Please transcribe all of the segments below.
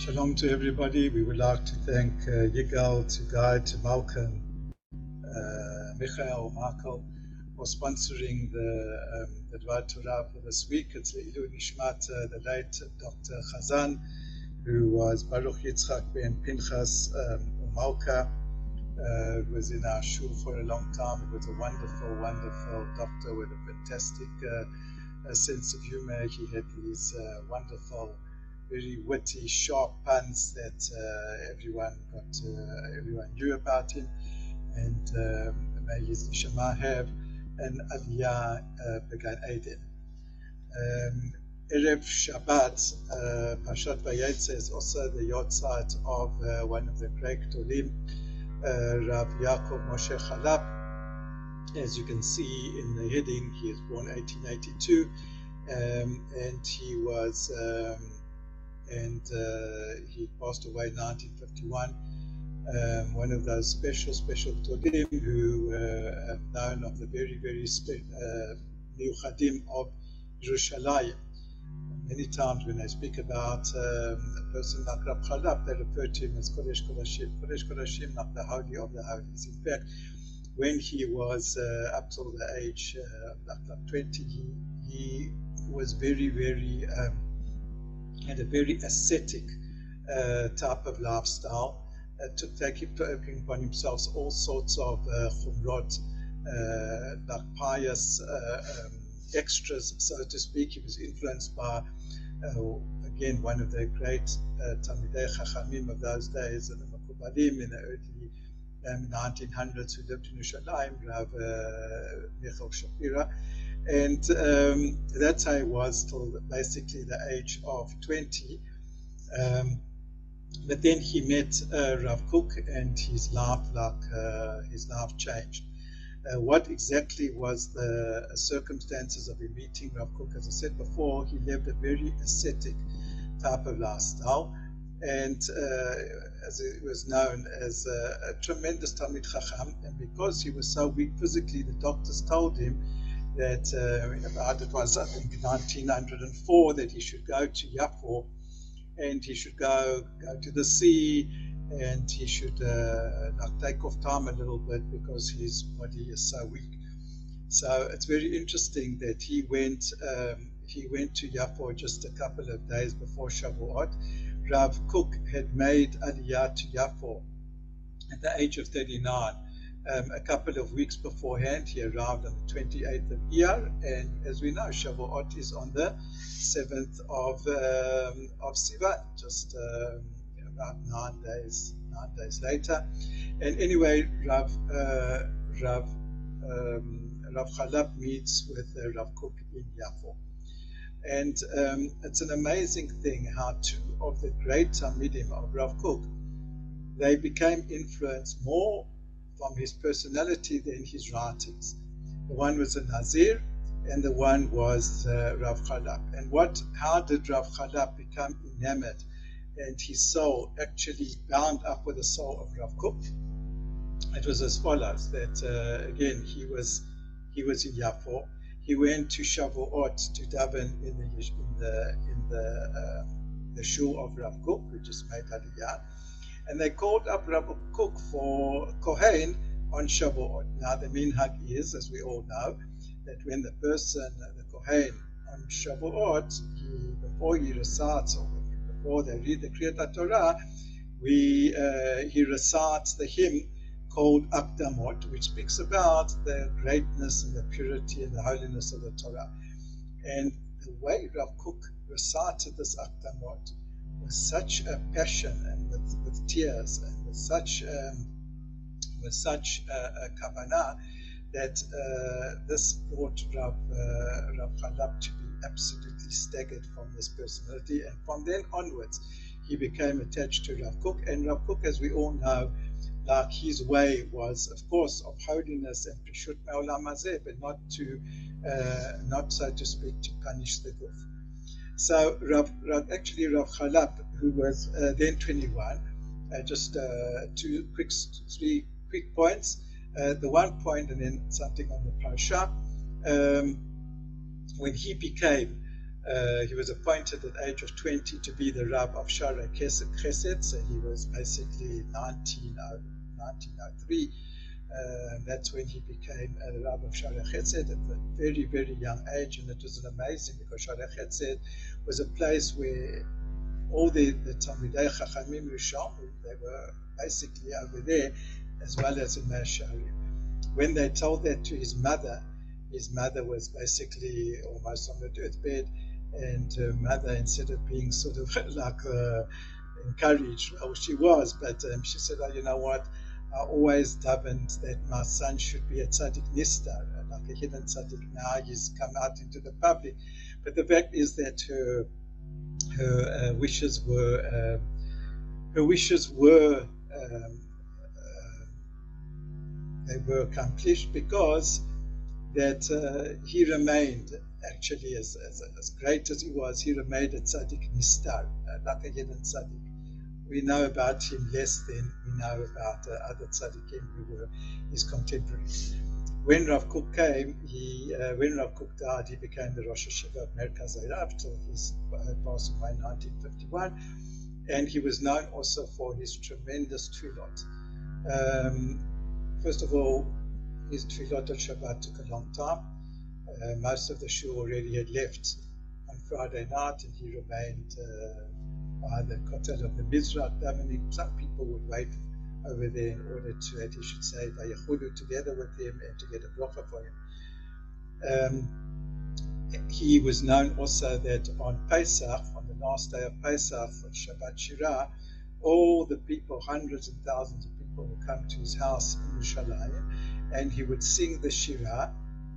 Shalom to everybody. We would like to thank Yigal, to Guy, to Malcolm, Michael for sponsoring the Dvar Torah for this week. It's Leilu Nishmat, the late Dr. Chazan, who was Baruch Yitzchak ben Pinchas Umalka, was in our shul for a long time. He was a wonderful, wonderful doctor with a fantastic sense of humor. He had these wonderful, very witty, sharp puns that everyone knew about him, and may his neshama have an aliyah began Eden. Erev Shabbat, Parshat Vayetze is also the yahrzeit of one of the great Gdolim, Rav Yaakov Moshe Charlap. As you can see in the heading, he was born 1882, and he was he passed away in 1951. One of those special Gdolim who have known of the very miuchadim of Yerushalayim. Many times when they speak about a person like Rav Charlap, they refer to him as Kodesh Kodashim, like the Holy of the Holies. In fact, when he was up till the age like 20, he was very had a very ascetic type of lifestyle. Taking upon himself all sorts of chumrot, like pious extras, so to speak. He was influenced by, again, one of the great Talmidei Chachamim of those days, the Makubalim in the early 1900s, who lived in Yerushalayim, Rav Michael Shapira. And that's how he was till basically the age of 20. But then he met Rav Kook, and his life changed. What exactly was the circumstances of him meeting Rav Kook? As I said before, he lived a very ascetic type of lifestyle, and as it was known as a tremendous Talmid Chacham. And because he was so weak physically, the doctors told him that it was, I think, 1904, that he should go to Yafo, and he should go to the sea, and he should take off time a little bit because his body is so weak. So it's very interesting that he went to Yafo just a couple of days before Shavuot. Rav Kook had made Aliyah to Yafo at the age of 39. A couple of weeks beforehand, he arrived on the 28th of Iyar, and as we know, Shavuot is on the 7th of Sivan, just about 9 days later. And anyway, Rav Charlap meets with Rav Kook in Yafo, and it's an amazing thing how two of the great Talmidim of Rav Kook, they became influenced more from his personality than his writings. The one was a Nazir, and the one was Rav Charlap. And how did Rav Charlap become enamored and his soul actually bound up with the soul of Rav Kook? It was as follows: that again, he was in Yafo. He went to Shavuot to daven in the shul of Rav Kook, who just made Aliyah. And they called up Rav Kook for Kohen on Shavuot. Now the minhag is, as we all know, that when the Kohen on Shavuot, before he recites, or before they read the Kriyat Torah, he recites the hymn called Akdamot, which speaks about the greatness and the purity and the holiness of the Torah. And the way Rav Kook recited this Akdamot with such a passion, and with tears, and with such a kavanah, that this brought Rav Charlap to be absolutely staggered from this personality. And from then onwards, he became attached to Rav Kook. And Rav Kook, as we all know, like his way was, of course, of holiness and prishut me'olam hazeh, but not so to speak to punish the guf. So Rav Charlap, who was then 21, just three quick points. The one point, and then something on the Parsha. When he became He was appointed at the age of 20 to be the Rav of Shara Chesed, so he was basically 1903. That's when he became a Rav of Shara Chesed at a very, very young age, and it was amazing because Shara Chesed was a place where all the Talmidei Chachamim Rishon, they were basically over there, as well as in Mea Shearim. When they told that to his mother was basically almost on the deathbed, and her mother, instead of being sort of like encouraged, well, she was, but she said, oh, you know what, I always davened that my son should be a tzaddik nistar, like a hidden tzaddik. Now he's come out into the public. But the fact is that her wishes were they were accomplished, because that he remained, actually, as great as he was, he remained a tzaddik nistar, like a hidden tzaddik. We know about him less than we know about other tzaddikim who were his contemporaries. When Rav Kook came, when Rav Kook died, he became the Rosh Yeshivat of mercaz till his passing away in 1951, and he was known also for his tremendous tefillot. First of all, his tefillot at Shabbat took a long time. Most of the shul already had left on Friday night, and he remained by the Kotel of the Mizrach davening. Some people would wait over there in order to, that he should say Vayechulu together with him and to get a bracha for him. He was known also that on Pesach, on the last day of Pesach, on Shabbat Shirah, all the people, hundreds and thousands of people, would come to his house in Yerushalayim, and he would sing the Shirah,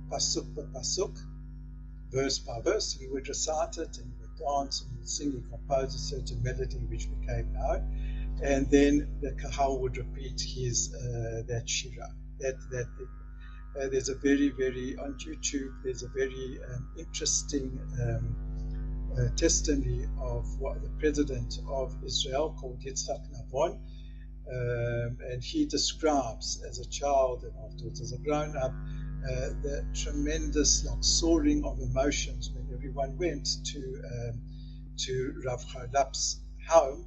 pasuk by pasuk, verse by verse. He would recite it, and he would dance, and he would sing. He composed a certain melody which became known, and then the kahal would repeat his that Shirah. There's a very, very, on YouTube, there's a very interesting testimony of what the president of Israel, called Yitzhak Navon, and he describes as a child and afterwards as a grown-up the tremendous soaring of emotions when everyone went to Rav Charlap's home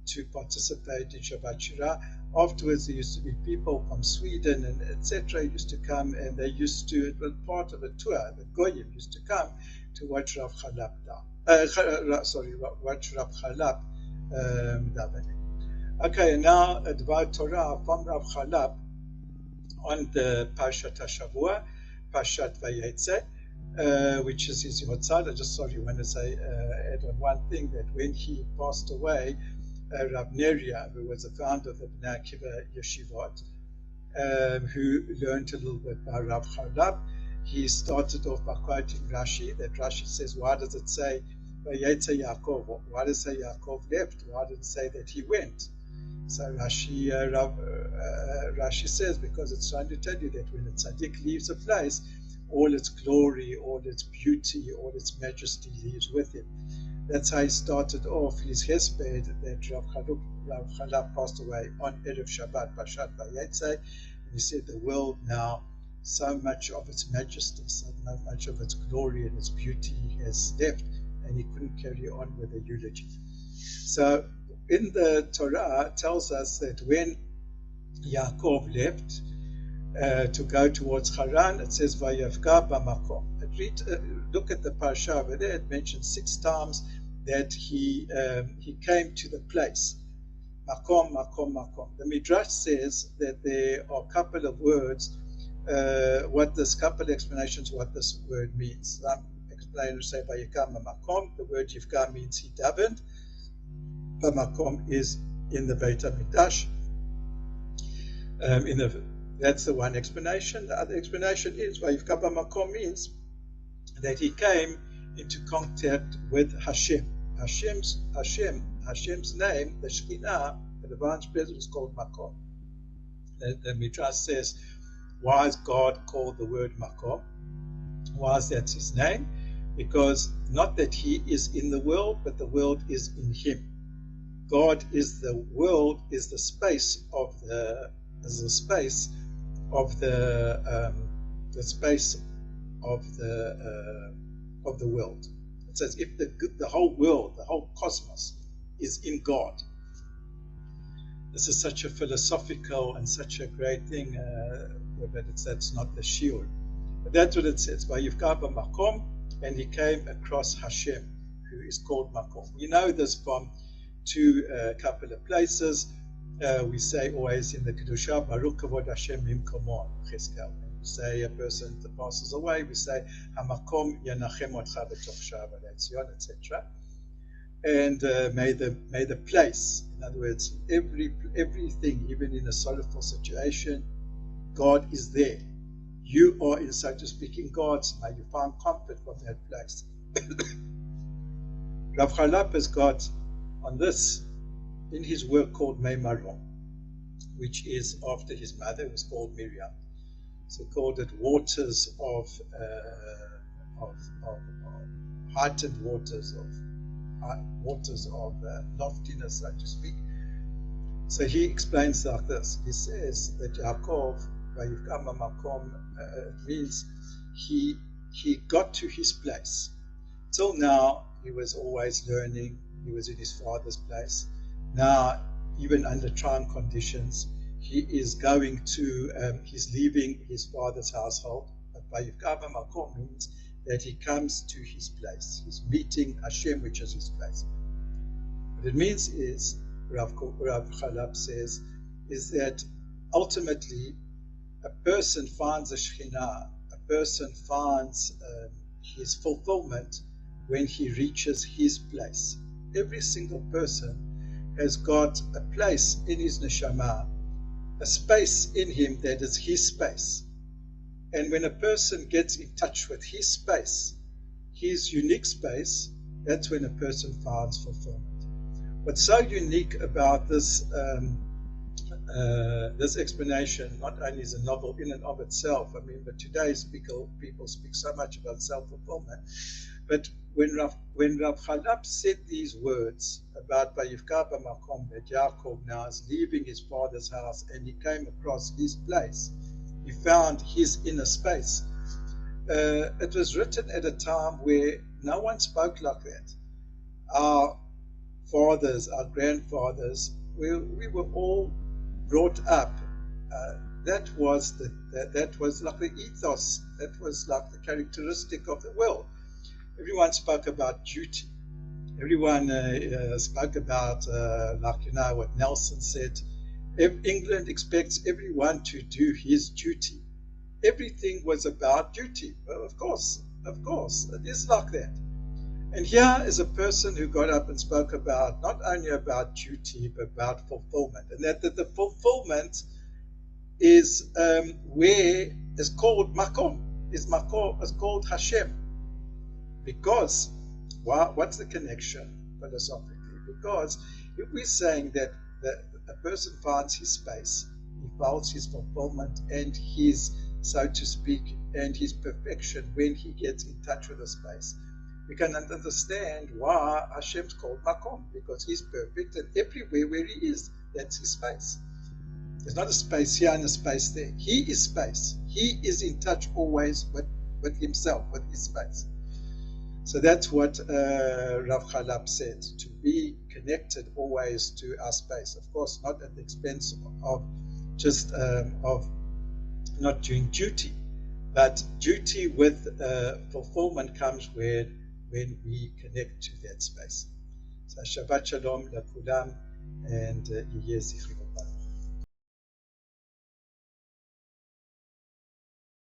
to participate in Shabbat Shirah. Afterwards, there used to be people from Sweden and etc. used to come, and they used to, it was part of a tour, the Goyim used to come to watch Rav Charlap watch Rav Charlap davening. Okay, and now a Dvar Torah from Rav Charlap on the Parsha Tashavua, Parshat Vayetze, which is his Yotzad. I just want to say, add on one thing, that when he passed away, Rav Neria, who was the founder of the Bnei Akiva Yeshivat, who learned a little bit by Rav Charlap, he started off by quoting Rashi, that Rashi says, why does it say Vayetze Yaakov? Why does it say Yaakov left? Why did it say that he went? So Rashi says, because it's trying to tell you that when a tzaddik leaves a place, all its glory, all its beauty, all its majesty leaves with him. That's how he started off his hesped, that Rav Charlap passed away on Erev Shabbat, Parshat Vayetze, and he said the world now, so much of its majesty, so much of its glory and its beauty has left, and he couldn't carry on with the eulogy. So in the Torah, it tells us that when Yaakov left to go towards Haran, it says Vayavka b'makom. Look at the Parsha over there. It mentions 6 times that he came to the place. Makom, makom, makom. The Midrash says that there are a couple of words, couple of explanations what this word means. Some explainers say Vayikam b'makom. The word Yivka means he davened. B'makom is in the Beit HaMikdash. That's the one explanation. The other explanation is Vayivka b'makom means that he came into contact with Hashem. Hashem's name, the Shekhinah, the divine presence, is called Makom. The Midrash says, why is God called the word Makom? Why is that his name? Because not that he is in the world, but the world is in him. God is the world, is the space of the world. It's as if the whole world, the whole cosmos is in God. This is such a philosophical and such a great thing, but that's not the shiur. But that's what it says. Vayivka b'makom, and he came across Hashem, who is called Makom. We know this from a couple of places. We say always in the Kedusha, Baruch Kavod Hashem Mimkomon, Cheskel. We say a person that passes away, we say Hamakom Yanachem Otcha B'toch Sha'ar V'Etzion, etc. And may the place, in other words, everything, even in a sorrowful situation, God is there. You are, in so to speak, in God's. May you find comfort from that place. Rav Charlap has got on this in his work called Meimaron, which is after his mother, who was called Miriam. So he called it waters of heightened waters of loftiness, so to speak. So he explains like this. He says that Yaakov, means he got to his place. Till now, he was always learning. He was in his father's place. Now, even under trying conditions, he is going to, he's leaving his father's household. But Vayivka Makom means that he comes to his place. He's meeting Hashem, which is his place. What it means is, Rav Charlap says, is that ultimately a person finds a Shekhinah, a person finds his fulfillment when he reaches his place. Every single person has got a place in his neshama, a space in him that is his space. And when a person gets in touch with his space, his unique space, that's when a person finds fulfillment. What's so unique about this this explanation, not only is a novel in and of itself, I mean, but today's people speak so much about self-fulfillment, but when Rav Charlap said these words about Vayivka b'makom, that Yaakov now is leaving his father's house and he came across his place, he found his inner space. It was written at a time where no one spoke like that. Our fathers, our grandfathers, we were all brought up. That was like the ethos. That was like the characteristic of the world. Everyone spoke about duty. Everyone spoke about, what Nelson said, England expects everyone to do his duty. Everything was about duty. Well, of course, it is like that. And here is a person who got up and spoke about, not only about duty, but about fulfillment. And that the fulfillment is where is called Makom, is called Hashem. Because, what's the connection philosophically? Because if we're saying that a person finds his space, he finds his fulfillment and his, so to speak, and his perfection when he gets in touch with the space, we can understand why Hashem's called Makom, because he's perfect and everywhere where he is, that's his space. There's not a space here and a space there. He is space. He is in touch always with himself, with his space. So that's what Rav Charlap said, to be connected always to our space. Of course, not at the expense of just of not doing duty, but duty with fulfillment comes when we connect to that space. So Shabbat Shalom Lakulam and Yeh Zichri.